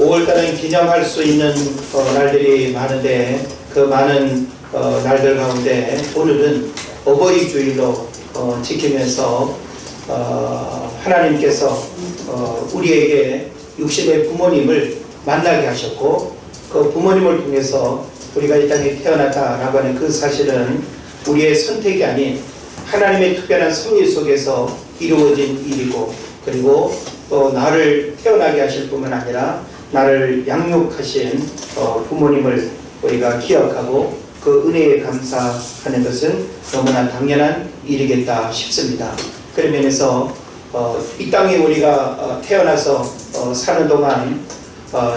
5월달은 기념할 수 있는 날들이 많은데 그 많은 날들 가운데 오늘은 어버이 주일로 지키면서 하나님께서 우리에게 육신의 부모님을 만나게 하셨고 그 부모님을 통해서 우리가 이 땅에 태어났다라고 하는 그 사실은 우리의 선택이 아닌 하나님의 특별한 섭리 속에서 이루어진 일이고 그리고 또 나를 태어나게 하실 뿐만 아니라 나를 양육하신 부모님을 우리가 기억하고 그 은혜에 감사하는 것은 너무나 당연한 일이겠다 싶습니다. 그런 면에서 이 땅에 우리가 태어나서 사는 동안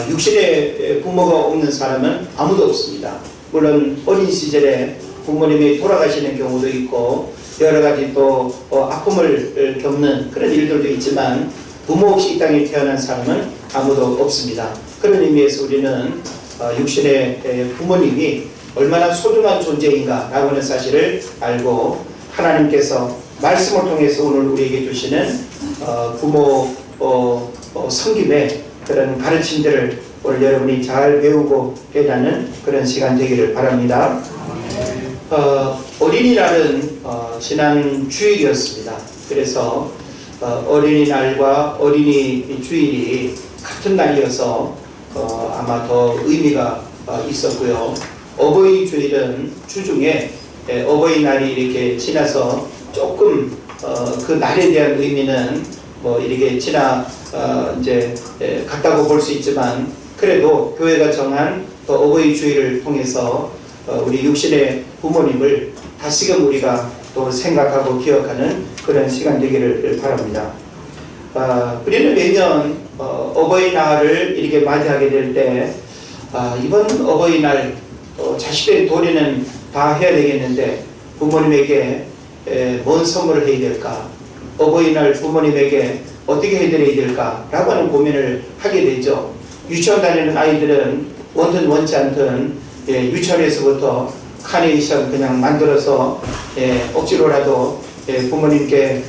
육신의 부모가 없는 사람은 아무도 없습니다. 물론 어린 시절에 부모님이 돌아가시는 경우도 있고 여러 가지 또 아픔을 겪는 그런 일들도 있지만 부모 없이 이 땅에 태어난 사람은 아무도 없습니다. 그런 의미에서 우리는 육신의 부모님이 얼마나 소중한 존재인가 라고 하는 사실을 알고 하나님께서 말씀을 통해서 오늘 우리에게 주시는 부모 섬김의 그런 가르침들을 오늘 여러분이 잘 배우고 깨닫는 그런 시간 되기를 바랍니다. 어린이날은 지난 주일이었습니다. 그래서 어린이날과 어린이 주일이 같은 날이어서 아마 더 의미가 있었고요. 어버이 주일은 주중에 어버이날이 이렇게 지나서 조금 그 날에 대한 의미는 뭐 이렇게 이제 같다고 볼 수 있지만 그래도 교회가 정한 어버이 주일을 통해서 우리 육신의 부모님을 다시금 우리가 또 생각하고 기억하는 그런 시간 되기를 바랍니다. 우리는 매년 어버이날을 이렇게 맞이하게 될 때 이번 어버이날 자식들의 도리는 다 해야 되겠는데 부모님에게 뭔 선물을 해야 될까? 어버이날 부모님에게 어떻게 해드려야 될까? 라고 하는 고민을 하게 되죠. 유치원 다니는 아이들은 원든 원치 않든 유치원에서부터 카네이션 그냥 만들어서 억지로라도 부모님께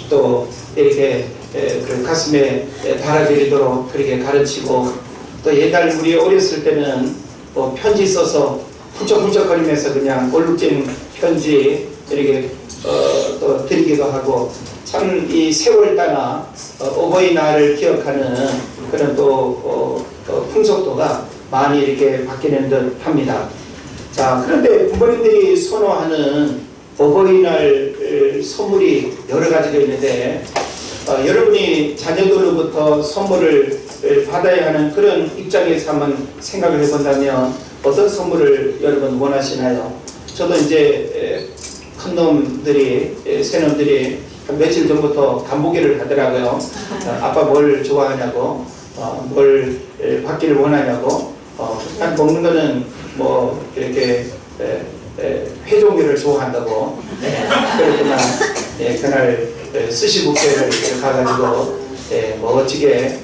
또 이렇게 그 가슴에 달아드리도록 그렇게 가르치고 또 옛날 우리 어렸을 때는 뭐 편지 써서 훌쩍훌쩍거리면서 그냥 얼룩진 편지 이렇게 또 드리기도 하고 참 이 세월 따나 어버이날을 기억하는 그런 또 풍속도가 많이 이렇게 바뀌는 듯 합니다. 자, 그런데 부모님들이 선호하는 어버이날 선물이 여러 가지가 있는데 여러분이 자녀들로부터 선물을 받아야 하는 그런 입장에서 한번 생각을 해본다면 어떤 선물을 여러분 원하시나요? 저도 이제 큰 놈들이 새놈들이 며칠 전부터 간보기를 하더라고요. 아빠 뭘 좋아하냐고 뭘 받기를 원하냐고 난 먹는 거는 뭐 이렇게 회종류를 좋아한다고 그랬구나. 그날 스시뷔페를 가가지고 멋지게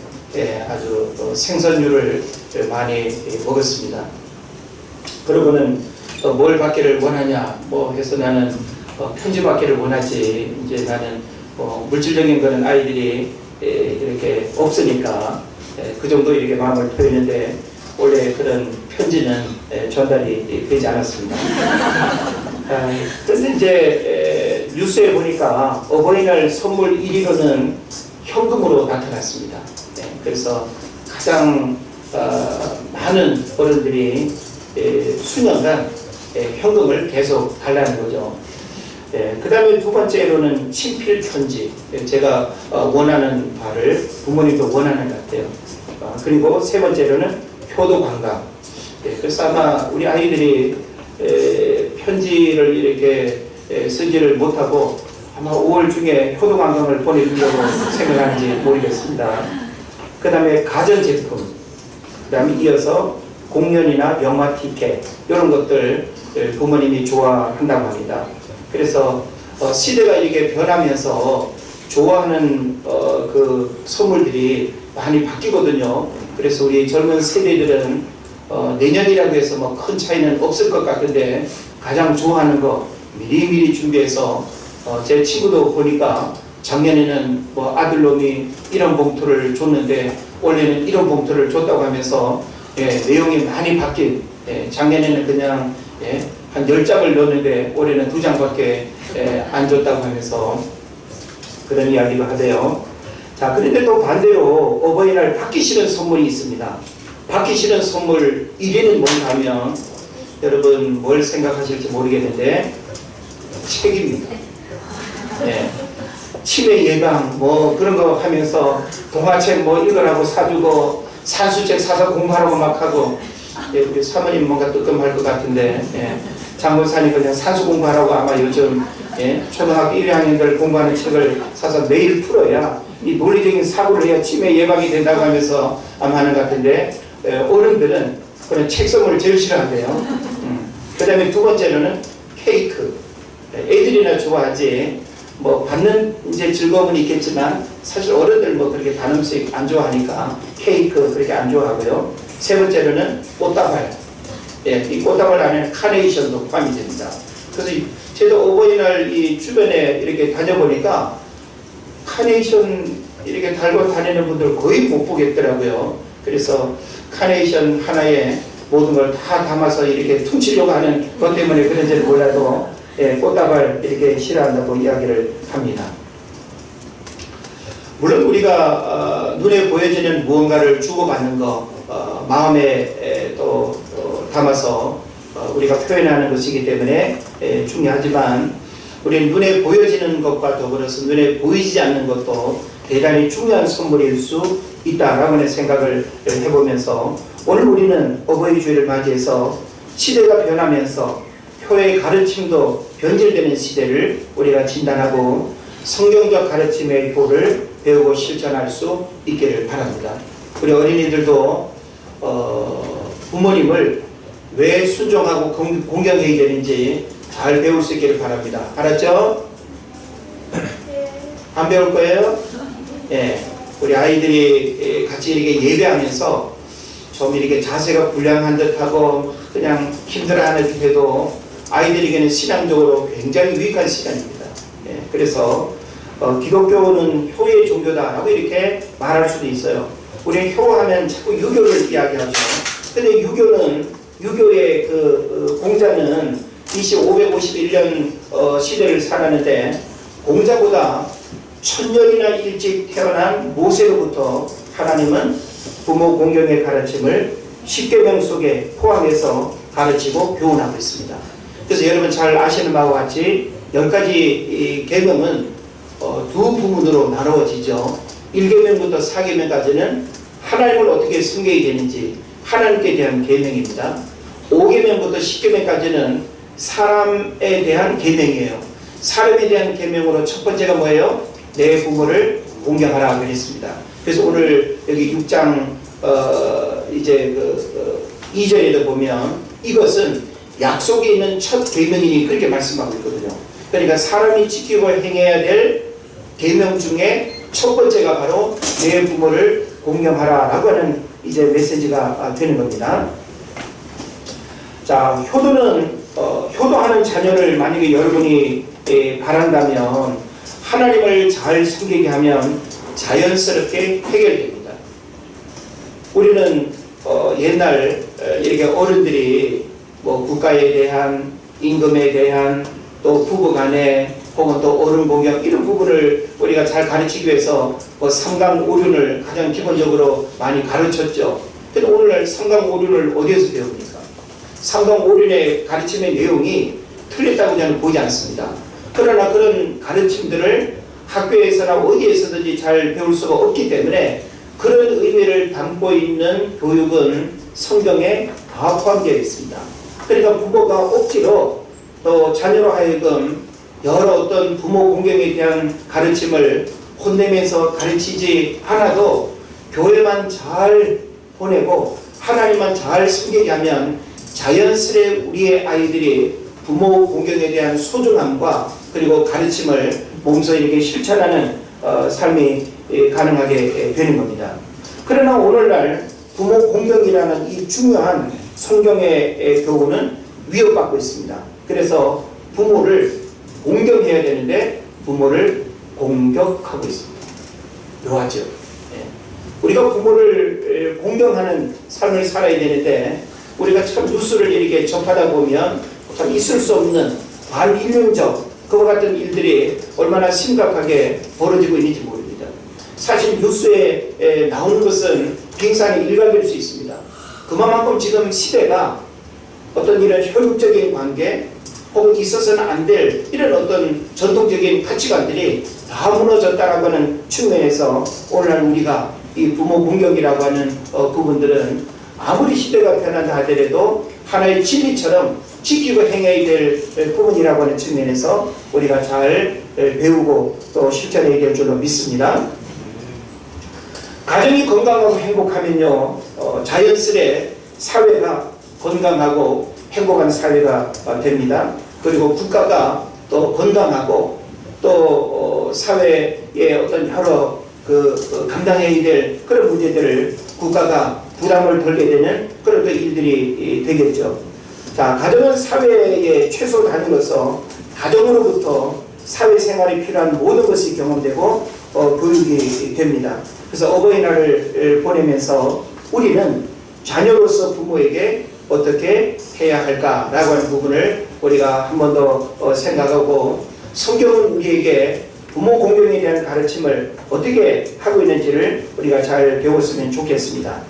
아주 생선류를 많이 먹었습니다. 그러고는 뭘 받기를 원하냐 뭐 해서 나는 편지 받기를 원하지. 이제 나는 물질적인 거는 아이들이 이렇게 없으니까 그 정도 이렇게 마음을 표현했는데 원래 그런 편지는 전달이 되지 않았습니다. 그런데 이제 뉴스에 보니까 어버이날 선물 1위로는 현금으로 나타났습니다. 그래서 가장 많은 어른들이 수년간 현금을 계속 달라는 거죠. 그 다음에 두 번째로는 친필 편지. 제가 원하는 바를 부모님도 원하는 것 같아요. 그리고 세 번째로는 효도 관광. 그래서 아마 우리 아이들이 편지를 이렇게 쓰지를 못하고 아마 5월 중에 효도 관광을 보내주려고 생각하는지 모르겠습니다. 그 다음에 가전제품, 그 다음에 이어서 공연이나 영화 티켓 이런 것들 부모님이 좋아한다고 합니다. 그래서 시대가 이렇게 변하면서 좋아하는 그 선물들이 많이 바뀌거든요. 그래서 우리 젊은 세대들은 내년이라고 해서 뭐 큰 차이는 없을 것 같은데 가장 좋아하는 거 미리미리 준비해서 제 친구도 보니까 작년에는 뭐 아들놈이 이런 봉투를 줬는데 올해는 이런 봉투를 줬다고 하면서 내용이 많이 바뀐, 작년에는 그냥 한 10장을 넣었는데 올해는 2장밖에 안 줬다고 하면서 그런 이야기를 하대요. 자, 그런데 또 반대로 어버이날 받기 싫은 선물이 있습니다. 받기 싫은 선물 1위는 뭔가 하면 여러분 뭘 생각하실지 모르겠는데 책입니다. 치매 예방 뭐 그런 거 하면서 동화책 뭐 읽으라고 사주고 산수책 사서 공부하라고 막 하고, 우리 사모님 뭔가 뜨끔할 것 같은데 장본사님 그냥 산수 공부하라고 아마 요즘 초등학교 1학년들 공부하는 책을 사서 매일 풀어야 이 논리적인 사고를 해야 치매 예방이 된다고 하면서 아마 하는 것 같은데, 어른들은 그런 책 선물을 제일 싫어한대요. 그 다음에 두 번째로는 케이크. 애들이나 좋아하지 뭐 받는 이제 즐거움은 있겠지만 사실 어른들 뭐 그렇게 단 음식 안 좋아하니까 케이크 그렇게 안 좋아하고요. 세 번째로는 꽃다발. 이 꽃다발 안에는 카네이션도 포함이 됩니다. 그래서 저도 어버이날 이 주변에 이렇게 다녀보니까 카네이션 이렇게 달고 다니는 분들 거의 못 보겠더라고요. 그래서 카네이션 하나에 모든 걸 다 담아서 이렇게 퉁치려고 하는 것 때문에 그런지는 몰라도 꽃다발 이렇게 싫어한다고 이야기를 합니다. 물론 우리가 눈에 보여지는 무언가를 주고받는 것, 마음에 또 담아서 우리가 표현하는 것이기 때문에 중요하지만 우리는 눈에 보여지는 것과 더불어서 눈에 보이지 않는 것도 대단히 중요한 선물일 수 있다라고 생각을 해보면서 오늘 우리는 어버이 주일을 맞이해서 시대가 변하면서 교회의 가르침도 변질되는 시대를 우리가 진단하고 성경적 가르침의 효를 배우고 실천할 수 있기를 바랍니다. 우리 어린이들도 부모님을 왜 순종하고 공경해야 되는지 잘 배울 수 있기를 바랍니다. 알았죠? 안 배울 거예요? 우리 아이들이 같이 이렇게 예배하면서 좀 이렇게 자세가 불량한 듯하고 그냥 힘들어하는 듯 해도 아이들에게는 신앙적으로 굉장히 유익한 시간입니다. 그래서 기독교는 효의 종교다라고 이렇게 말할 수도 있어요. 우리는 효하면 자꾸 유교를 이야기하죠. 근데 유교의 그 공자는 BC 551년 시대를 살았는데 공자보다 1000년이나 일찍 태어난 모세로부터 하나님은 부모 공경의 가르침을 10계명 속에 포함해서 가르치고 교훈하고 있습니다. 그래서 여러분 잘 아시는 바와 같이 10가지 계명은 두 부분으로 나누어지죠. 1계명부터 4계명까지는 하나님을 어떻게 섬겨야 되는지 하나님께 대한 계명입니다. 5계명부터 10계명까지는 사람에 대한 계명이에요. 사람에 대한 계명으로 첫 번째가 뭐예요? 내 부모를 공경하라 그랬습니다. 그래서 오늘 여기 6장 이제 2절에도 보면 이것은 약속에 있는 첫 계명이니 그렇게 말씀하고 있거든요. 그러니까 사람이 지키고 행해야 될 계명 중에 첫 번째가 바로 내 부모를 공경하라 라고 하는 이제 메시지가 되는 겁니다. 자, 효도하는 자녀를 만약에 여러분이 바란다면 하나님을 잘 섬기게 하면 자연스럽게 해결됩니다. 우리는 옛날 이렇게 어른들이 뭐 국가에 대한 임금에 대한 또 부부간에 혹은 또 어른 공경 이런 부분을 우리가 잘 가르치기 위해서 뭐 삼강오륜을 가장 기본적으로 많이 가르쳤죠. 근데 오늘날 삼강오륜을 어디에서 배웁니까? 삼강오륜의 가르침의 내용이 틀렸다고 저는 보지 않습니다. 그러나 그런 가르침들을 학교에서나 어디에서든지 잘 배울 수가 없기 때문에 그런 의미를 담고 있는 교육은 성경에 다 포함되어 있습니다. 그러니까 부모가 억지로 또 자녀로 하여금 여러 어떤 부모 공경에 대한 가르침을 혼내면서 가르치지 않아도 교회만 잘 보내고 하나님만 잘 섬기게 하면 자연스레 우리의 아이들이 부모 공경에 대한 소중함과 그리고 가르침을 몸소 이렇게 실천하는 삶이 가능하게 되는 겁니다. 그러나 오늘날 부모 공경이라는 이 중요한 성경의 교훈은 위협받고 있습니다. 그래서 부모를 공경해야 되는데 부모를 공격하고 있습니다. 묘하죠. 우리가 부모를 공경하는 삶을 살아야 되는데 우리가 참 뉴스를 이렇게 접하다 보면 참 있을 수 없는 반인륜적 그와 같은 일들이 얼마나 심각하게 벌어지고 있는지 모릅니다. 사실 뉴스에 나오는 것은 빙산의 일각일 수 있습니다. 그만큼 지금 시대가 어떤 이런 혈육적인 관계 혹은 있어서는 안 될 이런 어떤 전통적인 가치관들이 다 무너졌다라고 하는 측면에서 오늘날 우리가 이 부모 공경이라고 하는 부분들은 아무리 시대가 변한다 하더라도 하나의 진리처럼 지키고 행해야 될 부분이라고 하는 측면에서 우리가 잘 배우고 또 실천해야 될 줄로 믿습니다. 가정이 건강하고 행복하면요 자연스레 사회가 건강하고 행복한 사회가 됩니다. 그리고 국가가 또 건강하고 또 사회의 어떤 여러 감당해야 될 그런 문제들을 국가가 부담을 덜게 되는 그런 일들이 되겠죠. 자, 가정은 사회의 최소 단위로서 가정으로부터 사회생활에 필요한 모든 것이 경험되고 교육이 됩니다. 그래서 어버이날을 보내면서 우리는 자녀로서 부모에게 어떻게 해야 할까라고 하는 부분을 우리가 한 번 더 생각하고 성경은 우리에게 부모 공경에 대한 가르침을 어떻게 하고 있는지를 우리가 잘 배웠으면 좋겠습니다.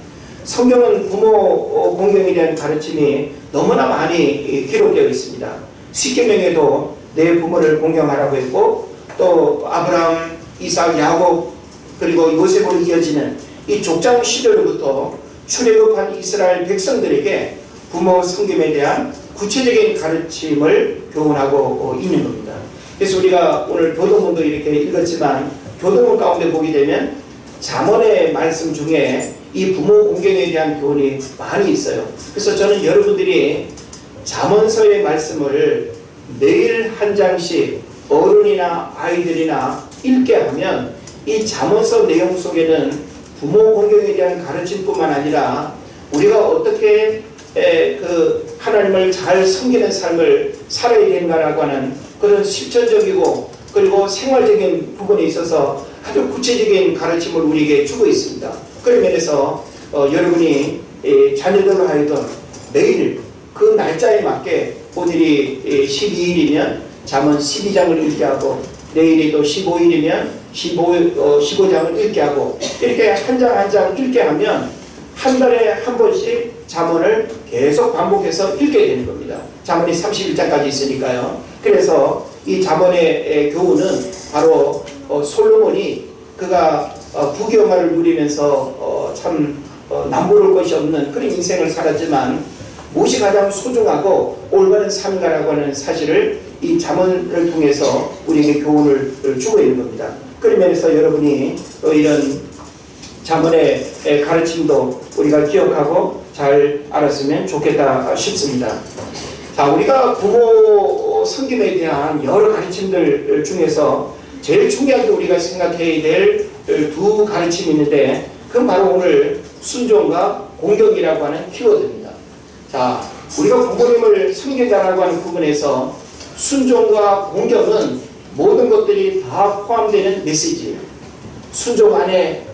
성경은 부모 공경에 대한 가르침이 너무나 많이 기록되어 있습니다. 십계명에도 내 부모를 공경하라고 했고 또 아브라함, 이삭, 야곱 그리고 요셉으로 이어지는 이 족장 시절부터 출애굽한 이스라엘 백성들에게 부모 섬김에 대한 구체적인 가르침을 교훈하고 있는 겁니다. 그래서 우리가 오늘 교도문도 이렇게 읽었지만 교도문 가운데 보게 되면 잠언의 말씀 중에 이 부모 공경에 대한 교훈이 많이 있어요. 그래서 저는 여러분들이 잠언서의 말씀을 매일 한 장씩 어른이나 아이들이나 읽게 하면 이 잠언서 내용 속에는 부모 공경에 대한 가르침뿐만 아니라 우리가 어떻게 하나님을 잘 섬기는 삶을 살아야 되는가라고 하는 그런 실천적이고 그리고 생활적인 부분에 있어서 아주 구체적인 가르침을 우리에게 주고 있습니다. 그런 면에서 여러분이 자녀들로 하여금 매일 그 날짜에 맞게 오늘이 12일이면 잠언 12장을 읽게 하고 내일이 또 15일이면 15장을 읽게 하고 이렇게 한 장 한 장 읽게 하면 한 달에 한 번씩 잠언을 계속 반복해서 읽게 되는 겁니다. 잠언이 31장까지 있으니까요. 그래서 이 잠언의 교훈은 바로 솔로몬이 그가 부귀영화를 누리면서 참 남부를 것이 없는 그런 인생을 살았지만 무엇이 가장 소중하고 올바른 삶인가라고 하는 사실을 이 잠언을 통해서 우리에게 교훈을 주고 있는 겁니다. 그런 면에서 여러분이 이런 잠언의 가르침도 우리가 기억하고 잘 알았으면 좋겠다 싶습니다. 자, 우리가 부모 섬김에 대한 여러 가르침들 중에서 제일 중요하게 우리가 생각해야 될 두 가르침이 있는데 그건 바로 오늘 순종과 공경이라고 하는 키워드입니다. 자, 우리가 부모님을 섬기자라고 하는 부분에서 순종과 공경은 모든 것들이 다 포함되는 메시지예요. 순종 안에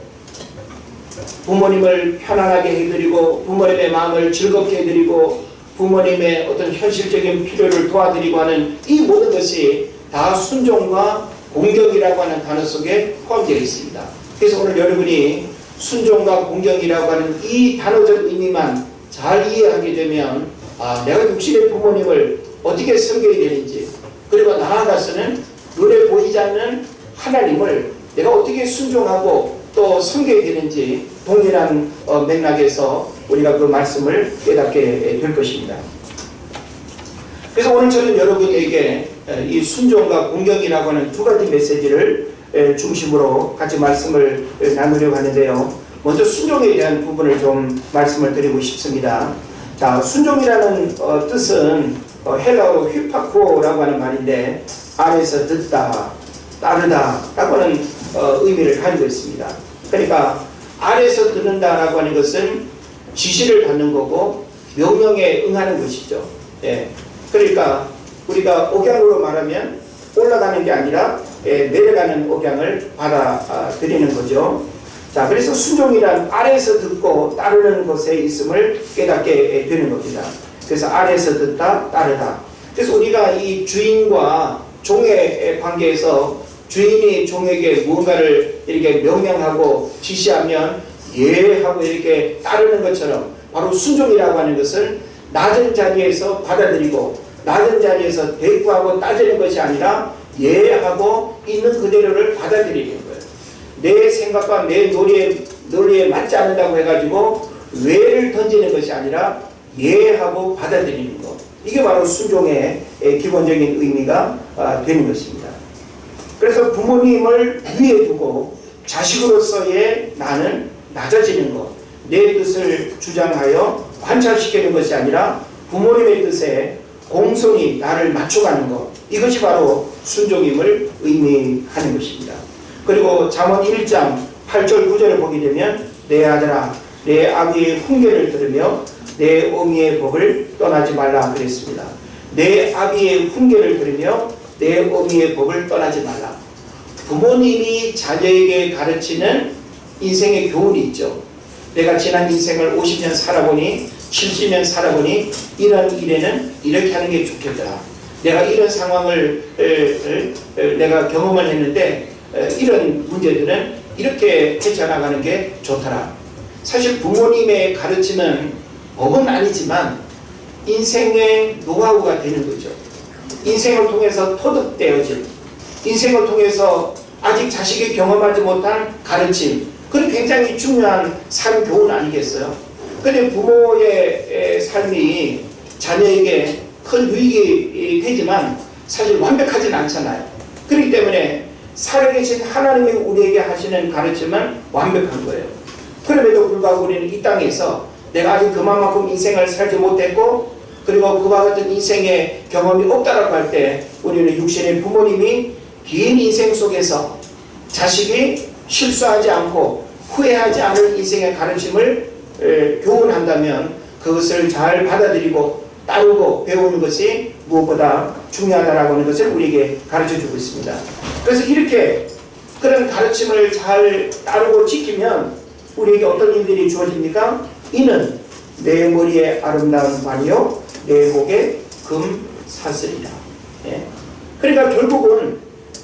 부모님을 편안하게 해드리고 부모님의 마음을 즐겁게 해드리고 부모님의 어떤 현실적인 필요를 도와드리고 하는 이 모든 것이 다 순종과 공경이라고 하는 단어 속에 포함되어 있습니다. 그래서 오늘 여러분이 순종과 공경이라고 하는 이 단어적 의미만 잘 이해하게 되면 내가 육신의 부모님을 어떻게 섬겨야 되는지 그리고 나아가서는 눈에 보이지 않는 하나님을 내가 어떻게 순종하고 또 섬겨야 되는지 동일한 맥락에서 우리가 그 말씀을 깨닫게 될 것입니다. 그래서 오늘 저는 여러분에게 이 순종과 공경이라고 하는 두 가지 메시지를 중심으로 같이 말씀을 나누려고 하는데요. 먼저 순종에 대한 부분을 좀 말씀을 드리고 싶습니다. 자, 순종이라는 뜻은 헬라어로 휘파코라고 하는 말인데 안에서 듣다, 따르다 라고 하는 의미를 가지고 있습니다. 그러니까 안에서 듣는다라고 하는 것은 지시를 받는 거고 명령에 응하는 것이죠. 예. 그러니까 우리가 억양으로 말하면 올라가는 게 아니라 내려가는 억양을 받아들이는 거죠. 자, 그래서 순종이란 아래에서 듣고 따르는 것에 있음을 깨닫게 되는 겁니다. 그래서 아래에서 듣다, 따르다. 그래서 우리가 이 주인과 종의 관계에서 주인이 종에게 무언가를 이렇게 명령하고 지시하면 예 하고 이렇게 따르는 것처럼 바로 순종이라고 하는 것은 낮은 자리에서 받아들이고 낮은 자리에서 대꾸하고 따지는 것이 아니라 예 하고 있는 그대로를 받아들이는 거예요. 내 생각과 내 논리에 맞지 않는다고 해가지고 왜를 던지는 것이 아니라 예 하고 받아들이는 것. 이게 바로 순종의 기본적인 의미가 되는 것입니다. 그래서 부모님을 위에 두고 자식으로서의 나는 낮아지는 것, 내 뜻을 주장하여 관찰시키는 것이 아니라 부모님의 뜻에 공손히 나를 맞춰가는 것, 이것이 바로 순종임을 의미하는 것입니다. 그리고 잠언 1장 8절 9절을 보게 되면 내 아들아 내 아비의 훈계를 들으며 내 어미의 법을 떠나지 말라 그랬습니다. 내 아비의 훈계를 들으며 내 어미의 법을 떠나지 말라. 부모님이 자녀에게 가르치는 인생의 교훈이 있죠. 내가 지난 인생을 50년 살아보니 70년 살아보니 이런 일에는 이렇게 하는 게 좋겠더라. 내가 이런 상황을 내가 경험을 했는데 이런 문제들은 이렇게 헤쳐나가는 게 좋더라. 사실 부모님의 가르치는 법은 아니지만 인생의 노하우가 되는 거죠. 인생을 통해서 터득되어진, 인생을 통해서 아직 자식이 경험하지 못한 가르침, 그건 굉장히 중요한 삶 교훈 아니겠어요? 그런데 부모의 삶이 자녀에게 큰 유익이 되지만 사실 완벽하진 않잖아요. 그렇기 때문에 살아계신 하나님이 우리에게 하시는 가르침은 완벽한 거예요. 그럼에도 불구하고 우리는 이 땅에서 내가 아직 그만큼 인생을 살지 못했고 그리고 그와 같은 인생의 경험이 없다라고 할 때 우리는 육신의 부모님이 긴 인생 속에서 자식이 실수하지 않고 후회하지 않을 인생의 가르침을 교훈한다면 그것을 잘 받아들이고 따르고 배우는 것이 무엇보다 중요하다라고 하는 것을 우리에게 가르쳐주고 있습니다. 그래서 이렇게 그런 가르침을 잘 따르고 지키면 우리에게 어떤 일들이 주어집니까? 이는 내 머리에 아름다운 관이요 내 목에 금사슬이라. 예. 그러니까 결국은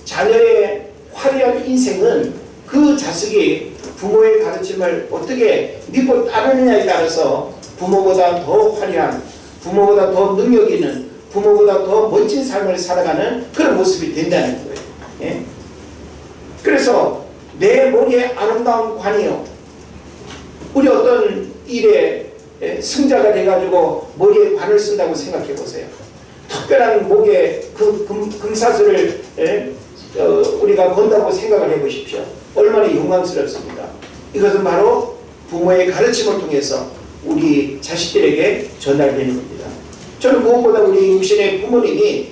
자녀의 화려한 인생은 그 자식이 부모의 가르침을 어떻게 믿고 따르느냐에 따라서 부모보다 더 화려한, 부모보다 더 능력 있는, 부모보다 더 멋진 삶을 살아가는 그런 모습이 된다는 거예요. 예? 그래서 내 머리에 아름다운 관이요. 우리 어떤 일에 승자가 돼가지고 머리에 관을 쓴다고 생각해 보세요. 특별한 목에 금사슬을 우리가 건다고 생각을 해보십시오. 얼마나 영광스럽습니까? 이것은 바로 부모의 가르침을 통해서 우리 자식들에게 전달되는 겁니다. 저는 무엇보다 우리 육신의 부모님이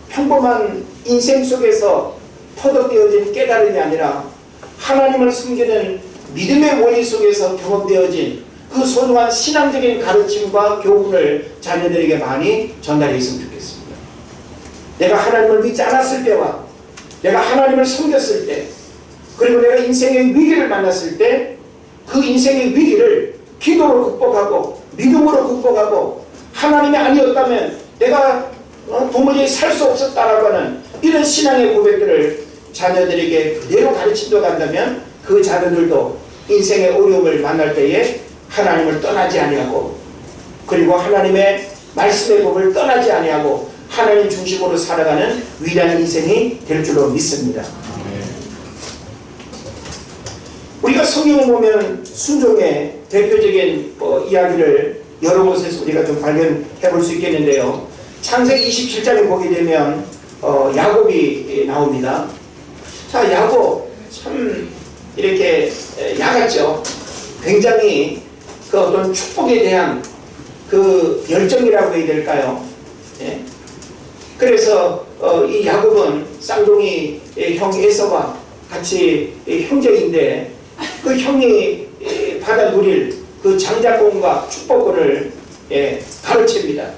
평범한 인생 속에서 터득되어진 깨달음이 아니라 하나님을 숨기는 믿음의 원리 속에서 경험되어진 그 소중한 신앙적인 가르침과 교훈을 자녀들에게 많이 전달했으면 좋겠습니다. 내가 하나님을 믿지 않았을 때와 내가 하나님을 섬겼을 때 그리고 내가 인생의 위기를 만났을 때 그 인생의 위기를 기도로 극복하고 믿음으로 극복하고 하나님이 아니었다면 내가 도무지 살 수 없었다라고 하는 이런 신앙의 고백들을 자녀들에게 그대로 가르치도록 한다면 그 자녀들도 인생의 어려움을 만날 때에 하나님을 떠나지 아니하고 그리고 하나님의 말씀의 법을 떠나지 아니하고 하나님 중심으로 살아가는 위대한 인생이 될 줄로 믿습니다. 우리가 성경을 보면 순종의 대표적인 이야기를 여러 곳에서 우리가 좀 발견해 볼 수 있겠는데요. 창세기 27장에 보게 되면 야곱이 나옵니다. 자, 야곱 참 이렇게 야같죠. 굉장히 그 어떤 축복에 대한 그 열정이라고 해야 될까요? 예? 그래서 이 야곱은 쌍둥이 형 에서와 같이 형제인데 그 형이 받아 누릴 그 장자권과 축복권을 가르칩니다.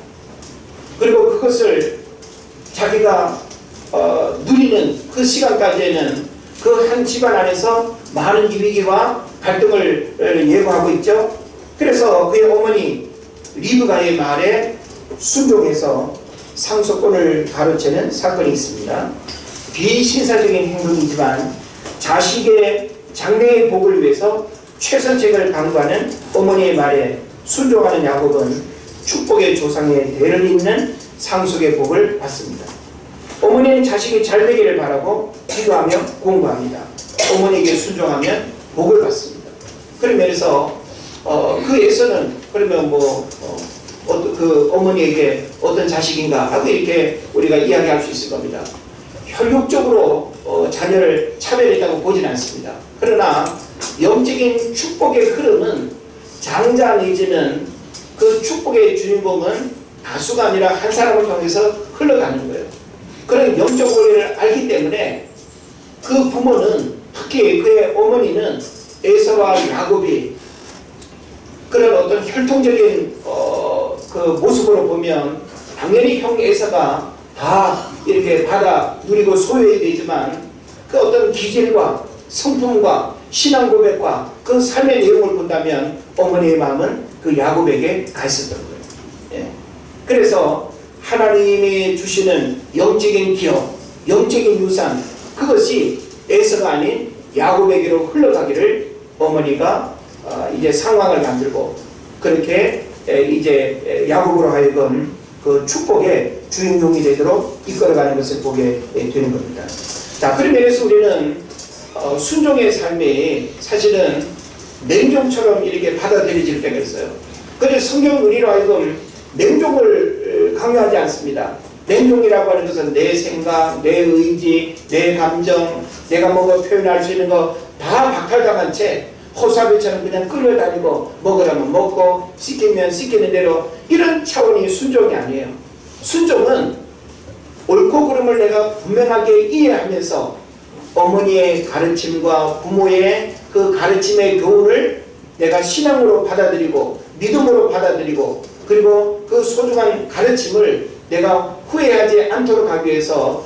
그리고 그것을 자기가 누리는 그 시간까지는 그 한 집안 안에서 많은 위기와 갈등을 예고하고 있죠. 그래서 그의 어머니 리브가의 말에 순종해서 상속권을 가로채는 사건이 있습니다. 비신사적인 행동이지만 자식의 장래의 복을 위해서 최선책을 강구하는 어머니의 말에 순종하는 야곱은 축복의 조상의 대를 잇는 상속의 복을 받습니다. 어머니는 자식이 잘 되기를 바라고 기도하며 공부합니다. 어머니에게 순종하면 복을 받습니다. 그런 면에서 그에서는 그러면 그 어머니에게 어떤 자식인가 하고 이렇게 우리가 이야기할 수 있을 겁니다. 혈육적으로 자녀를 차별했다고 보지는 않습니다. 그러나 영적인 축복의 흐름은 장자 내지는 그 축복의 주인공은 다수가 아니라 한 사람을 통해서 흘러가는 거예요. 그런 영적 원리를 알기 때문에 그 부모는, 특히 그의 어머니는 에서와 야곱이 그런 어떤 혈통적인 그 모습으로 보면 당연히 형 에서가 다 이렇게 받아 누리고 소유해야 되지만 그 어떤 기질과 성품과 신앙 고백과 그 삶의 내용을 본다면 어머니의 마음은 그 야곱에게 가 있었던 거예요. 예. 그래서 하나님이 주시는 영적인 기업, 영적인 유산, 그것이 에서가 아닌 야곱에게로 흘러가기를 어머니가 이제 상황을 만들고 그렇게 이제 야곱으로 하여금 그 축복의 주인공이 되도록 이끌어가는 것을 보게 되는 겁니다. 자, 그런 면에서 우리는 순종의 삶이 사실은 냉종처럼 이렇게 받아들여질 때가 있어요. 그래서 성경은 우리로 하여금 냉종을 강요하지 않습니다. 냉종이라고 하는 것은 내 생각, 내 의지, 내 감정, 내가 뭔가 표현할 수 있는 거 다 박탈당한 채 호사비처럼 그냥 끌려다니고 먹으라면 먹고 시키면 시키는 대로 이런 차원이 순종이 아니에요. 순종은 옳고 그름을 내가 분명하게 이해하면서 어머니의 가르침과 부모의 그 가르침의 교훈을 내가 신앙으로 받아들이고 믿음으로 받아들이고 그리고 그 소중한 가르침을 내가 후회하지 않도록 하기 위해서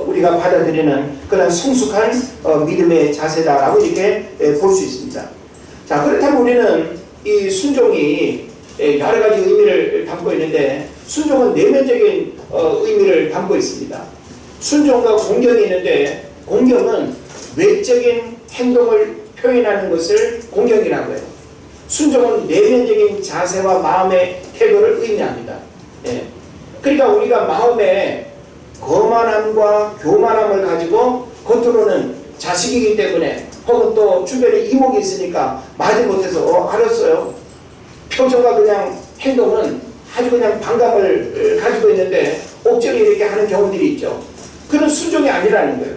우리가 받아들이는 그런 성숙한 믿음의 자세다라고 이렇게 볼 수 있습니다. 자, 그렇다면 우리는 이 순종이 여러 가지 의미를 담고 있는데 순종은 내면적인 의미를 담고 있습니다. 순종과 공경이 있는데 공경은 외적인 행동을 표현하는 것을 공경이라고 해요. 순종은 내면적인 자세와 마음의 태도를 의미합니다. 예. 그러니까 우리가 마음에 거만함과 교만함을 가지고 겉으로는 자식이기 때문에 혹은 또 주변에 이목이 있으니까 말이 못해서 알았어요. 표정과 그냥 행동은 아주 그냥 반감을 가지고 있는데 억지로 이렇게 하는 경우들이 있죠. 그런 순종이 아니라는 거예요.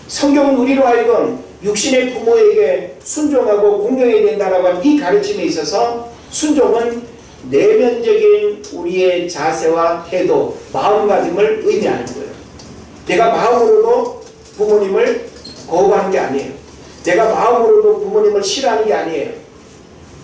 성경은 우리로 하여금 육신의 부모에게 순종하고 공경해야 된다라고 하는 이 가르침에 있어서 순종은 내면적인 우리의 자세와 태도, 마음가짐을 의미하는 거예요. 내가 마음으로도 부모님을 거부하는 게 아니에요. 내가 마음으로도 부모님을 싫어하는 게 아니에요.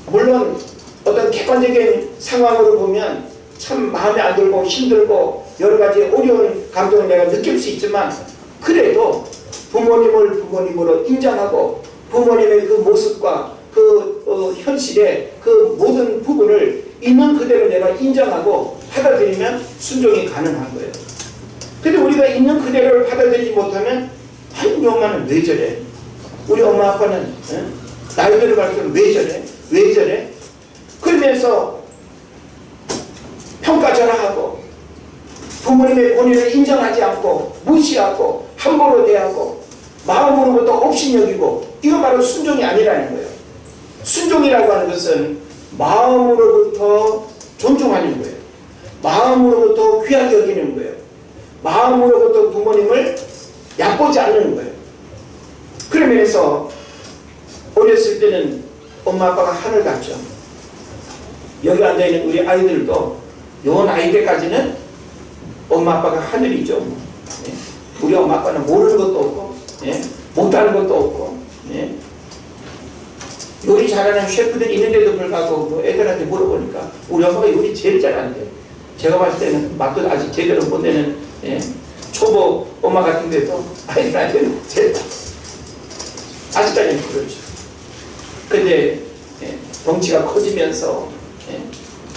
물론 어떤 객관적인 상황으로 보면 참 마음에 안 들고 힘들고 여러 가지 어려운 감정을 내가 느낄 수 있지만 그래도 부모님을 부모님으로 인정하고 부모님의 그 모습과 그 현실의 그 모든 부분을 있는 그대로 내가 인정하고 받아들이면 순종이 가능한 거예요. 근데 우리가 있는 그대로를 받아들이지 못하면 아니 우리 엄마는 왜 저래? 우리 엄마 아빠는 나이 들어갈수록 왜 저래? 왜 저래? 그러면서 평가절하하고 부모님의 본인을 인정하지 않고 무시하고 함부로 대하고 마음으로부터 업신여기고 이거 바로 순종이 아니라는 거예요. 순종이라고 하는 것은 마음으로부터 존중하는 거예요. 마음으로부터 귀하게 여기는 거예요. 마음으로부터 부모님을 얕보지 않는 거예요. 그런 면에서 어렸을 때는 엄마 아빠가 하늘 같죠. 여기 앉아있는 우리 아이들도 요 나이 때까지는 엄마 아빠가 하늘이죠. 예. 우리 엄마 아빠는 모르는 것도 없고 예. 못하는 것도 없고 예. 요리 잘하는 셰프들이 있는데도 불구하고 뭐 애들한테 물어보니까 우리 엄마가 요리 제일 잘하는데 제가 봤을 때는 맛도 아직 제대로 못 내는 예. 초보 엄마 같은데도 아이들한테는 제일 아직까지는 그렇죠. 근데 덩치가 커지면서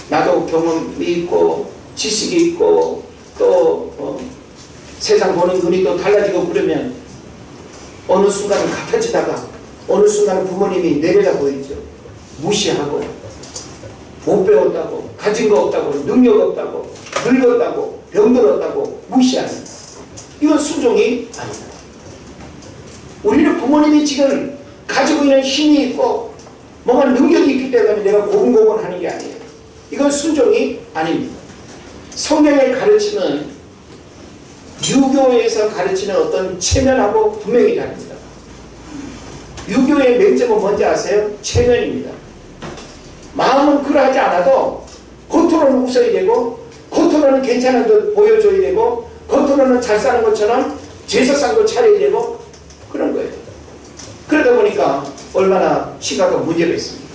나도 경험이 있고 지식이 있고 또 세상 보는 눈이 또 달라지고 그러면 어느 순간은 같아지다가 어느 순간은 부모님이 내려다 보이죠. 무시하고 못 배웠다고, 가진 거 없다고, 능력 없다고, 늙었다고, 병들었다고 무시하는, 이건 순종이 아니다. 우리는 부모님이 지금 가지고 있는 힘이 있고 뭔가 능력이 있기 때문에 내가 고분고분하는 게 아니에요. 이건 순종이 아닙니다. 성경의 가르침은 유교에서 가르치는 어떤 체면하고 분명히 다릅니다. 유교의 맹점은 뭔지 아세요? 체면입니다. 마음은 그러하지 않아도 겉으로는 웃어야 되고 겉으로는 괜찮은 듯 보여줘야 되고 겉으로는 잘 사는 것처럼 제사상도 차려야 되고 그런 거예요. 그러다 보니까 얼마나 심각한 문제가 있습니다.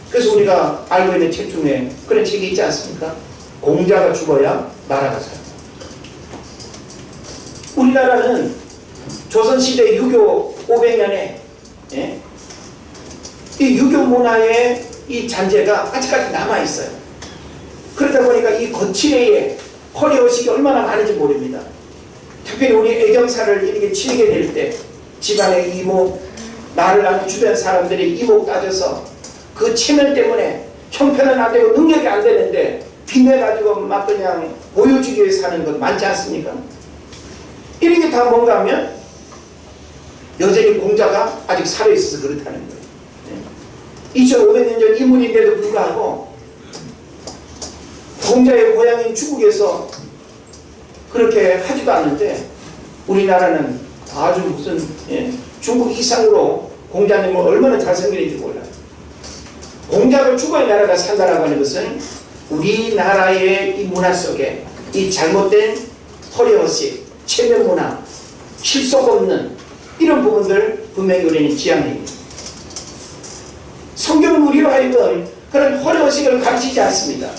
그래서 우리가 알고 있는 책 중에 그런 책이 있지 않습니까? 공자가 죽어야 나라가 살아. 우리나라는 조선시대 유교 500년에 이 유교 문화의 이 잔재가 아직까지 남아있어요. 그러다 보니까 이 거칠애의 허례허식이 얼마나 많은지 모릅니다. 특별히 우리 애경사를 이렇게 치르게 될 때 집안의 이목, 나를 아는 주변 사람들이 이목 따져서 그 체면 때문에 형편은 안 되고 능력이 안 되는데 빚내가지고 막 그냥 보여주기 위해서 하는 것 많지 않습니까? 이런 게 다 뭔가 하면 여전히 공자가 아직 살아있어서 그렇다는 거예요. 2500년 전 이문인데도 불구하고 공자의 고향인 중국에서 그렇게 하지도 않는데 우리나라는 아주 무슨 중국 이상으로 공자님은 얼마나 잘생겼는지 몰라요. 공자로 죽어야 나라가 산다라고 하는 것은 우리나라의 이 문화 속에 이 잘못된 허례허식, 체면 문화, 실속 없는 이런 부분들 분명히 우리는 지향합니다. 성경은 우리로 하여금 그런 허례허식을 가르치지 않습니다.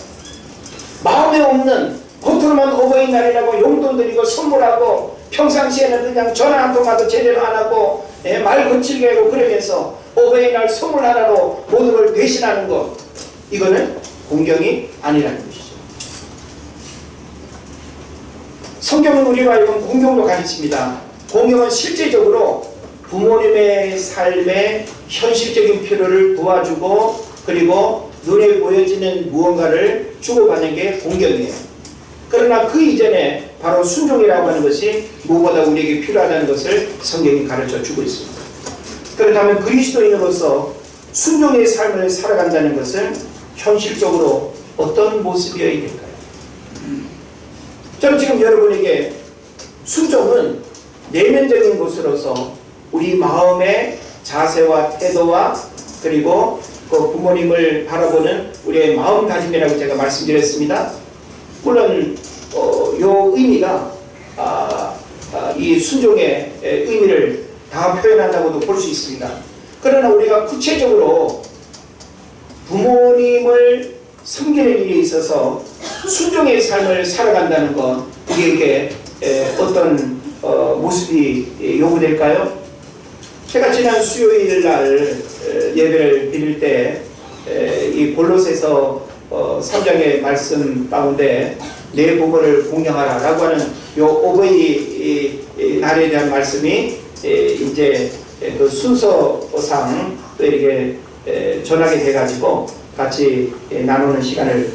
마음에 없는 겉으로만 어버이날이라고 용돈 드리고 선물하고 평상시에는 그냥 전화 한 통화도 제대로 안 하고 말 거칠게 하고 그러면서 어버이날 선물 하나로 모든 걸 배신하는 것, 이거는 공경이 아니라는 것이죠. 성경은 우리로 하여금 공경도 가르칩니다. 공경은 실제적으로 부모님의 삶의 현실적인 필요를 도와주고 그리고 눈에 보여지는 무언가를 주고받는 게 공경이에요. 그러나 그 이전에 바로 순종이라고 하는 것이 무엇보다 우리에게 필요하다는 것을 성경이 가르쳐 주고 있습니다. 그렇다면 그리스도인으로서 순종의 삶을 살아간다는 것은 현실적으로 어떤 모습이어야 될까요? 저는 지금 여러분에게 순종은 내면적인 것으로서 우리 마음의 자세와 태도와 그리고 그 부모님을 바라보는 우리의 마음가짐이라고 제가 말씀드렸습니다. 물론 요 의미가 이 순종의 의미를 다 표현한다고도 볼 수 있습니다. 그러나 우리가 구체적으로 부모님을 섬기는 일에 있어서 순종의 삶을 살아간다는 것, 우리에게 어떤 모습이 요구될까요? 제가 지난 수요일 날 예배를 드릴 때 이 골로새서 3장의 말씀 가운데 내 부모를 공경하라 라고 하는 요 어버이 날에 대한 말씀이 이제 그 순서상 또 이렇게 전하게 돼가지고 같이 나누는 시간을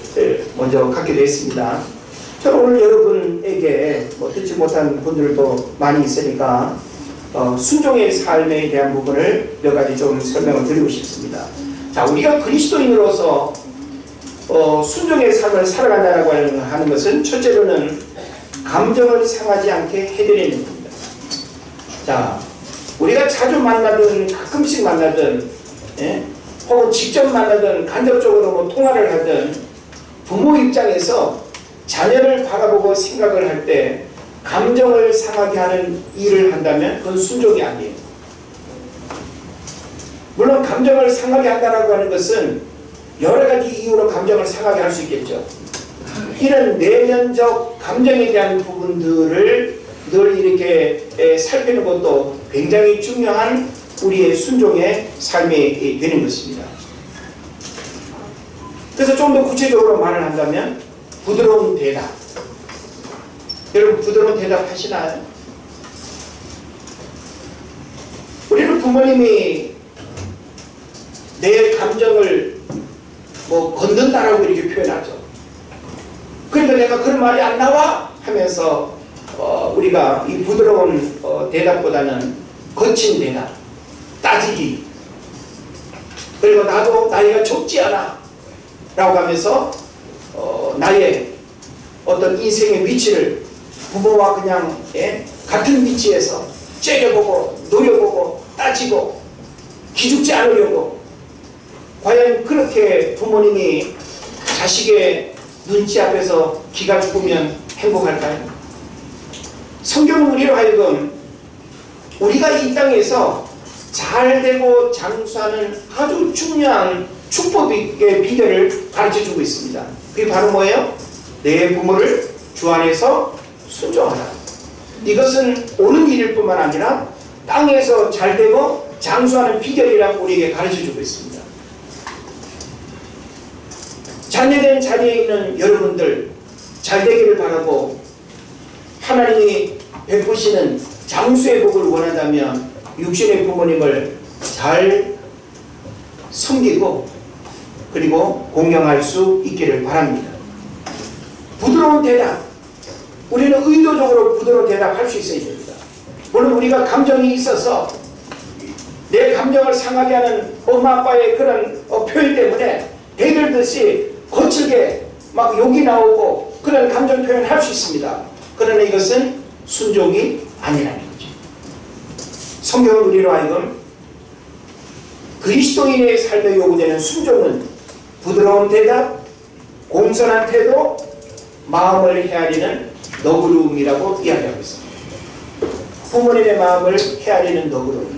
먼저 갖게 됐습니다. 저는 오늘 여러분에게 듣지 못한 분들도 많이 있으니까 순종의 삶에 대한 부분을 몇 가지 좀 설명을 드리고 싶습니다. 자, 우리가 그리스도인으로서 순종의 삶을 살아간다고 하는 것은 첫째로는 감정을 상하지 않게 해드리는 겁니다. 자, 우리가 자주 만나든 가끔씩 만나든 혹은 직접 만나든 간접적으로 뭐 통화를 하든 부모 입장에서 자녀를 바라보고 생각을 할 때 감정을 상하게 하는 일을 한다면 그건 순종이 아니에요. 물론 감정을 상하게 한다고 하는 것은 여러 가지 이유로 감정을 상하게 할 수 있겠죠. 이런 내면적 감정에 대한 부분들을 늘 이렇게 살피는 것도 굉장히 중요한 우리의 순종의 삶이 되는 것입니다. 그래서 좀 더 구체적으로 말을 한다면 부드러운 대답. 여러분 부드러운 대답 하시나요? 우리는 부모님이 내 감정을 뭐 건든다라고 이렇게 표현하죠. 그러니까 내가 그런 말이 안 나와 하면서 우리가 이 부드러운 대답보다는 거친 대답, 따지기, 그리고 나도 나이가 적지 않아 라고 하면서 나의 어떤 인생의 위치를 부모와 그냥 같은 위치에서 째려보고 노려보고 따지고 기죽지 않으려고, 과연 그렇게 부모님이 자식의 눈치 앞에서 기가 죽으면 행복할까요? 성경은 우리로 하여금 우리가 이 땅에서 잘되고 장수하는 아주 중요한 축복의 비결을 가르쳐주고 있습니다. 그게 바로 뭐예요? 내 부모를 주 안에서 순종하라. 이것은 옳은 일일 뿐만 아니라 땅에서 잘되고 장수하는 비결이라고 우리에게 가르쳐주고 있습니다. 자녀된 자리에 있는 여러분들 잘되기를 바라고 하나님이 베푸시는 장수의 복을 원한다면 육신의 부모님을 잘 섬기고 그리고 공경할 수 있기를 바랍니다. 부드러운 대답, 우리는 의도적으로 부드러운 대답할 수 있어야 됩니다. 물론 우리가 감정이 있어서 내 감정을 상하게 하는 엄마 아빠의 그런 표현 때문에 대들듯이 거칠게 막 욕이 나오고 그런 감정 표현을 할 수 있습니다. 그러나 이것은 순종이 아니라는 거죠. 성경은 우리로 하여금 그리스도인의 삶에 요구되는 순종은 부드러운 대답, 공손한 태도, 마음을 헤아리는 너그러움이라고 이야기하고 있습니다. 부모님의 마음을 헤아리는 너그러움.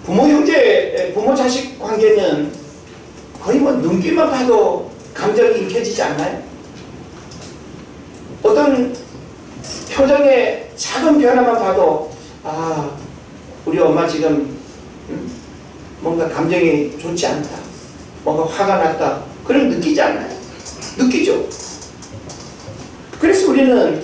부모 형제, 부모 자식 관계는 거의 뭐 눈빛만 봐도 감정이 읽혀지지 않나요? 어떤 표정의 작은 변화만 봐도 우리 엄마 지금 뭔가 감정이 좋지 않다, 뭔가 화가 났다, 그걸 느끼지 않나요? 느끼죠. 그래서 우리는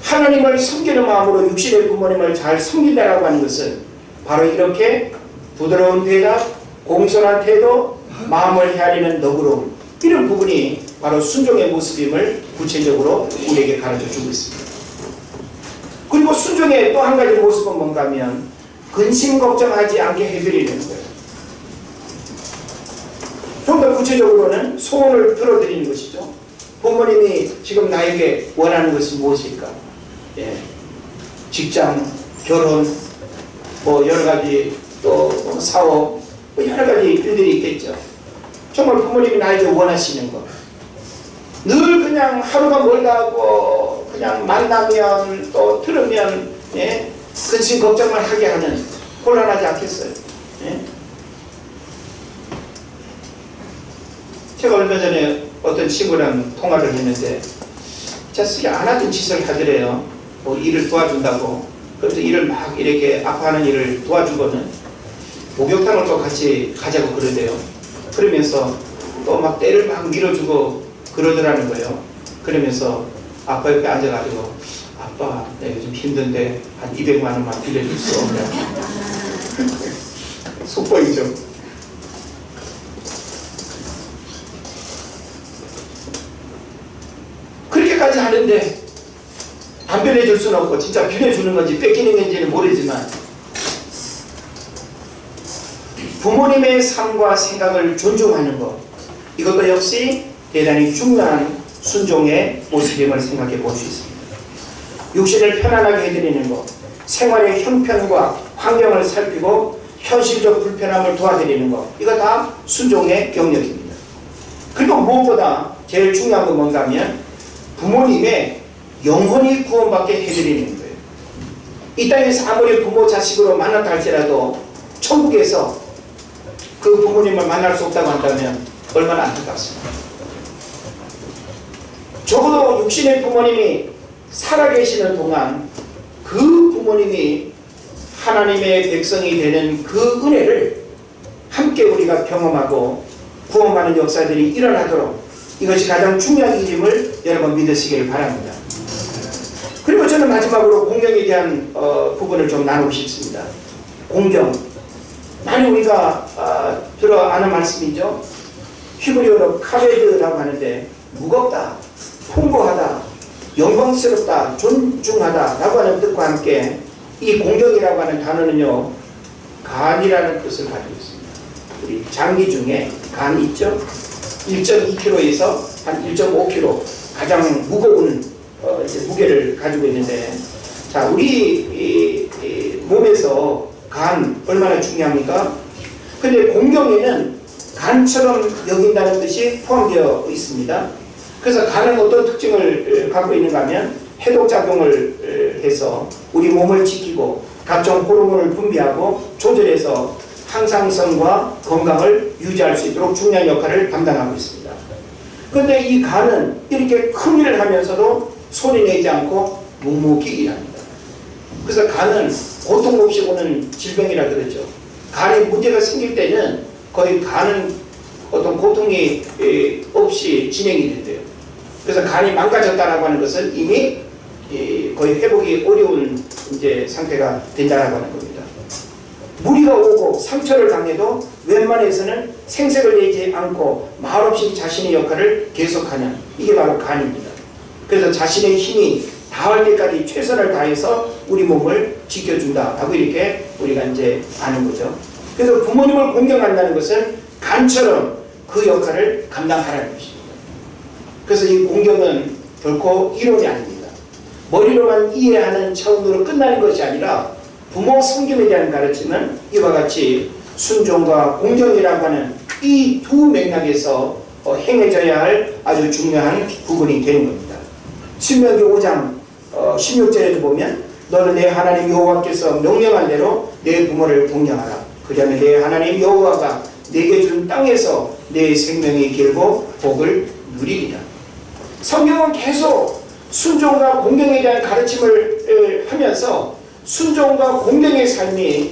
하나님을 섬기는 마음으로 육신의 부모님을 잘 섬긴다라고 하는 것은 바로 이렇게 부드러운 대답, 공손한 태도, 마음을 헤아리는 너그러움, 이런 부분이 바로 순종의 모습임을 구체적으로 우리에게 가르쳐주고 있습니다. 그리고 순종의 또 한 가지 모습은 뭔가 하면 근심 걱정하지 않게 해드리는 거예요. 좀 더 구체적으로는 소원을 들어드리는 것이죠. 부모님이 지금 나에게 원하는 것이 무엇일까? 직장, 결혼, 뭐 여러가지 또 사업, 뭐 여러가지 일들이 있겠죠. 정말 부모님이 나에게 원하시는 것, 늘 그냥 하루가 멀다 하고 그냥 만나면 또 들으면 근심 걱정만 하게 하는, 곤란하지 않겠어요? 제가 얼마 전에 어떤 친구랑 통화를 했는데 자식이 안 하던 짓을 하더래요. 뭐 일을 도와준다고. 그래서 일을 막 이렇게 아파하는 일을 도와주고는 목욕탕을 또 같이 가자고 그러대요. 그러면서 또 막 때를 막 밀어주고 그러더라는 거예요. 그러면서 아빠 옆에 앉아가지고 아빠 내가 요즘 힘든데 한 200만 원만 빌려줄 수 없냐. 속보이죠. 그렇게까지 하는데 안 빌려줄 수는 없고, 진짜 빌려주는 건지 뺏기는 건지는 모르지만 부모님의 삶과 생각을 존중하는 것, 이것도 역시 대단히 중요한 순종의 모습임을 생각해 볼 수 있습니다. 육신을 편안하게 해드리는 것, 생활의 형편과 환경을 살피고 현실적 불편함을 도와드리는 것, 이거 다 순종의 영역입니다. 그리고 무엇보다 제일 중요한 건 뭔가 하면 부모님의 영혼이 구원받게 해드리는 거예요. 이 땅에서 아무리 부모 자식으로 만났다 할지라도 천국에서 그 부모님을 만날 수 없다고 한다면 얼마나 안타깝습니까? 적어도 육신의 부모님이 살아계시는 동안 그 부모님이 하나님의 백성이 되는 그 은혜를 함께 우리가 경험하고 구원받는 역사들이 일어나도록 이것이 가장 중요한 일임을 여러분 믿으시길 바랍니다. 그리고 저는 마지막으로 공경에 대한 부분을 좀 나누고 싶습니다. 공경, 많이 우리가 들어 아는 말씀이죠. 히브리어로 카베드라고 하는데 무겁다, 풍부하다, 영광스럽다, 존중하다 라고 하는 뜻과 함께 이 공경이라고 하는 단어는요, 간이라는 뜻을 가지고 있습니다. 우리 장기 중에 간 있죠? 1.2kg에서 한 1.5kg 가장 무거운 무게를 가지고 있는데, 자, 우리 몸에서 간 얼마나 중요합니까? 근데 공경에는 간처럼 여긴다는 뜻이 포함되어 있습니다. 그래서 간은 어떤 특징을 갖고 있는가 하면 해독작용을 해서 우리 몸을 지키고 각종 호르몬을 분비하고 조절해서 항상성과 건강을 유지할 수 있도록 중요한 역할을 담당하고 있습니다. 그런데 이 간은 이렇게 큰 일을 하면서도 소리내지 않고 묵묵히 일합니다. 그래서 간은 고통 없이 오는 질병이라 그러죠. 간에 문제가 생길 때는 거의 간은 어떤 고통이 없이 진행이 된대요. 그래서 간이 망가졌다라고 하는 것은 이미 거의 회복이 어려운 이제 상태가 된다라고 하는 겁니다. 무리가 오고 상처를 당해도 웬만해서는 생색을 내지 않고 말없이 자신의 역할을 계속하는, 이게 바로 간입니다. 그래서 자신의 힘이 다할 때까지 최선을 다해서 우리 몸을 지켜준다라고 이렇게 우리가 이제 아는 거죠. 그래서 부모님을 공경한다는 것은 간처럼 그 역할을 감당하라는 것입니다. 그래서 이 공경은 결코 이론이 아닙니다. 머리로만 이해하는 차원으로 끝나는 것이 아니라 부모 섬김에 대한 가르침은 이와 같이 순종과 공경이라고 하는 이 두 맥락에서 행해져야 할 아주 중요한 부분이 되는 겁니다. 신명기 5장 16절에도 보면 너는 내 하나님 여호와께서 명령한 대로 내 부모를 공경하라. 그리하면 내 하나님 여호와가 내게 준 땅에서 내 생명이 길고 복을 누리리라. 성경은 계속 순종과 공경에 대한 가르침을 하면서 순종과 공경의 삶이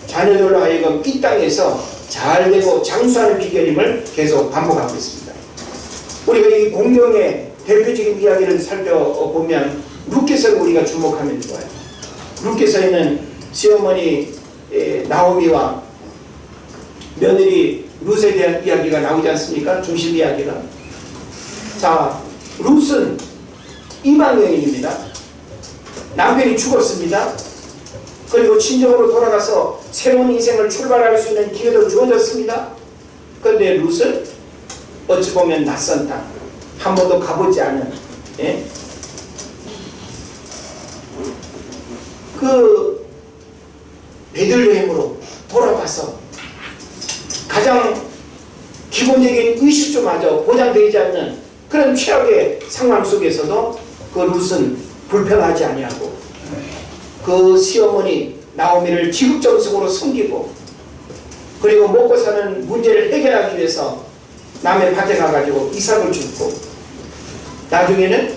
자녀들로 하여금 이 땅에서 잘되고 장수하는 비결임을 계속 반복하고 있습니다. 우리가 이 공경의 대표적인 이야기를 살펴보면 룻기서를 우리가 주목하면 좋아요. 룻기서에는 시어머니 나오미와 며느리 룻에 대한 이야기가 나오지 않습니까? 중심 이야기가. 자, 룻은 이방 여인입니다. 남편이 죽었습니다. 그리고 친정으로 돌아가서 새로운 인생을 출발할 수 있는 기회도 주어졌습니다. 그런데 룻은 어찌 보면 낯선 땅, 한 번도 가보지 않은, 그 베들레헴으로 돌아가서 가장 기본적인 의식조마저 보장되지 않는 그런 최악의 상황 속에서도 그 룻은 불평하지 아니하고 그 시어머니 나오미를 지극정성으로 섬기고, 그리고 먹고 사는 문제를 해결하기 위해서 남의 밭에 가가지고 이삭을 줍고, 나중에는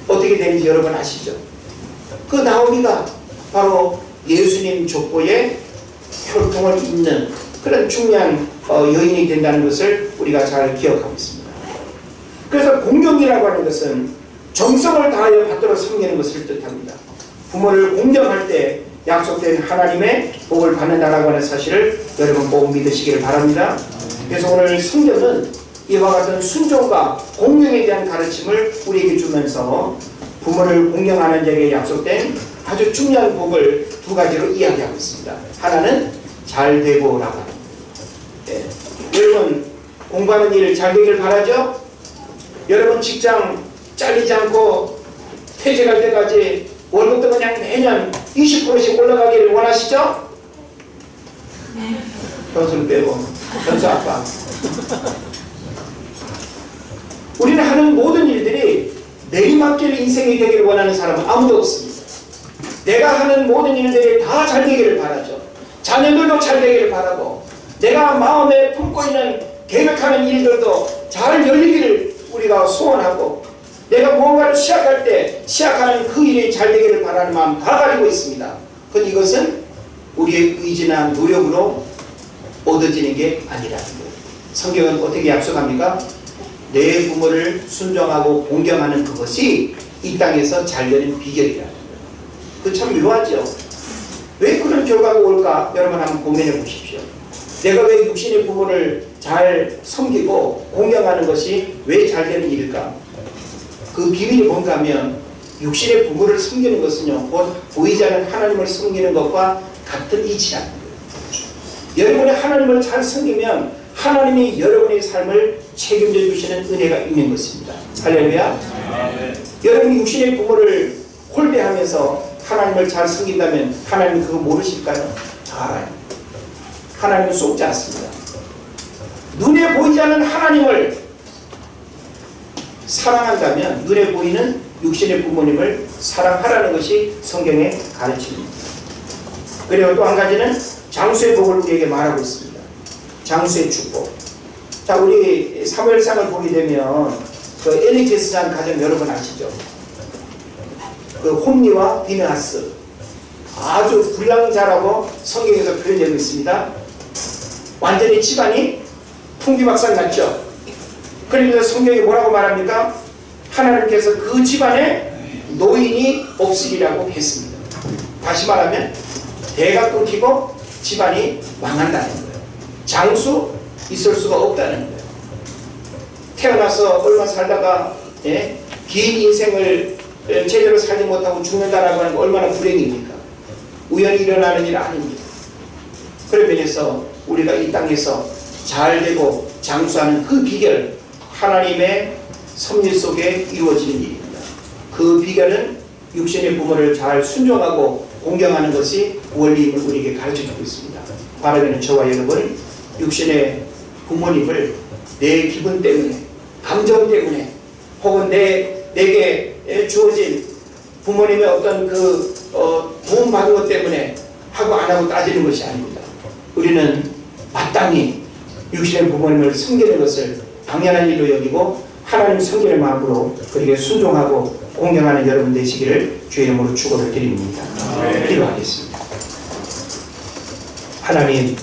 어떻게 되는지 여러분 아시죠? 그 나오미가 바로 예수님 족보에 혈통을 잇는 그런 중요한 여인이 된다는 것을 우리가 잘 기억하고 있습니다. 그래서 공경이라고 하는 것은 정성을 다하여 받들어 섬기는 것을 뜻합니다. 부모를 공경할 때 약속된 하나님의 복을 받는다라고 하는 사실을 여러분 꼭 믿으시기를 바랍니다. 그래서 오늘 성경은 이와 같은 순종과 공경에 대한 가르침을 우리에게 주면서 부모를 공경하는 자에게 약속된 아주 중요한 복을 두 가지로 이야기하고 있습니다. 하나는 잘되고라고 합니다. 여러분 공부하는 일 잘 되길 바라죠? 여러분 직장 잘리지 않고 퇴직할 때까지 월급도 그냥 매년 20%씩 올라가기를 원하시죠? 네. 현수를 빼고 현수 아빠. 우리는 하는 모든 일들이 내리막길 인생이 되기를 원하는 사람은 아무도 없습니다. 내가 하는 모든 일들이 다 잘 되기를 바라죠. 자녀들도 잘 되기를 바라고, 내가 마음에 품고 있는 계획하는 일들도 잘 열리기를 우리가 소원하고, 내가 무언가를 시작할 때 시작하는 그 일이 잘 되기를 바라는 마음 다 가지고 있습니다. 그런데 이것은 우리의 의지나 노력으로 얻어지는 게 아니라는 거예요. 성경은 어떻게 약속합니까? 내 부모를 순종하고 공경하는 그것이 이 땅에서 잘 되는 비결이라는 거예요. 그 참 묘하죠. 왜 그런 결과가 올까? 여러분 한번 고민해 보십시오. 내가 왜 육신의 부모를 잘 섬기고 공경하는 것이 왜 잘 되는 일일까? 그 비밀이 뭔가 하면 육신의 부모를 섬기는 것은요, 곧 보이지 않는 하나님을 섬기는 것과 같은 이치라는 거예요. 여러분이 하나님을 잘 섬기면 하나님이 여러분의 삶을 책임져 주시는 은혜가 있는 것입니다. 할렐루야. 여러분이 육신의 부모를 홀배하면서 하나님을 잘 섬긴다면 하나님은 그거 모르실까요? 다 알아요. 하나님은 속지 않습니다. 눈에 보이지 않는 하나님을 사랑한다면 눈에 보이는 육신의 부모님을 사랑하라는 것이 성경의 가르침입니다. 그리고 또 한 가지는 장수의 복을 우리에게 말하고 있습니다. 장수의 축복. 자, 우리 사무엘상을 보게 되면 그 엘리게스라는 가정 여러분 아시죠? 그 홈리와 비느하스 아주 불량자라고 성경에서 표현되고 있습니다. 완전히 집안이 풍비박산 났죠. 그러면서 성경이 뭐라고 말합니까? 하나님께서 그 집안에 노인이 없으리라고 했습니다. 다시 말하면 대가 끊기고 집안이 망한다는 거예요. 장수 있을 수가 없다는 거예요. 태어나서 얼마 살다가 긴 인생을 제대로 살지 못하고 죽는다라고 하는 거 얼마나 불행입니까? 우연히 일어나는 일 아닙니다. 그런 면에서 우리가 이 땅에서 잘 되고 장수하는 그 비결, 하나님의 섭리 속에 이루어지는 일입니다. 그 비결은 육신의 부모를 잘 순종하고 공경하는 것이 원리임을 우리에게 가르쳐주고 있습니다. 바라기는 저와 여러분, 육신의 부모님을 내 기분 때문에, 감정 때문에, 혹은 내게 주어진 부모님의 어떤 도움 받은 것 때문에 하고 안 하고 따지는 것이 아닙니다. 우리는 마땅히 육신의 부모님을 섬기는 것을 당연한 일로 여기고 하나님 섬기는 마음으로 그에게 순종하고 공경하는 여러분 되시기를 주의 이름으로 축원을 드립니다. 기도하겠습니다. 하나님,